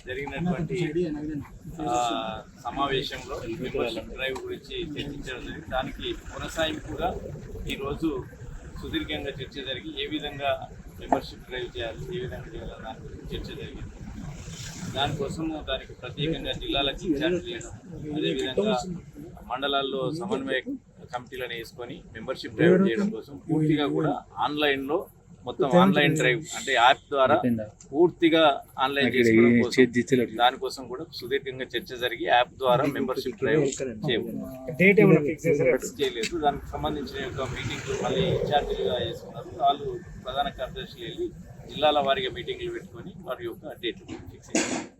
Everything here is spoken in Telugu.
జరిగినటువంటి సమావేశంలో మెంబర్షిప్ డ్రైవ్ గురించి చర్చించడం జరిగింది. దానికి కొనసాగింపుగా ఈరోజు సుదీర్ఘంగా చర్చ జరిగి ఏ విధంగా మెంబర్షిప్ డ్రైవ్ చేయాలి, ఏ విధంగా చేయాలి దాని గురించి చర్చ జరిగింది. దానికోసము దానికి ప్రత్యేకంగా జిల్లాలకు ఇన్ఛార్జ్ చేయడం, అదేవిధంగా మండలాల్లో సమన్వయ కమిటీలను వేసుకొని మెంబర్షిప్ డ్రైవ్ చేయడం కోసం పూర్తిగా కూడా ఆన్లైన్లో మొత్తం ఆన్లైన్ డ్రైవ్ అంటే యాప్ ద్వారా పూర్తిగా ఆన్లైన్ చేసుకోవడం కోసం దానికోసం కూడా సుదీర్ఘంగా చర్చ జరిగి యాప్ ద్వారా మెంబర్షిప్ డ్రైవ్ చేయలేదు. దానికి సంబంధించిన యొక్క మీటింగ్లు మళ్ళీ ఇన్ఛార్జీలుగా చేసుకున్నారు. వాళ్ళు ప్రధాన కార్యదర్శులు వెళ్ళి జిల్లాల వారీగా మీటింగ్లు పెట్టుకొని వారి యొక్క డేట్లు ఫిక్స్ చేశారు.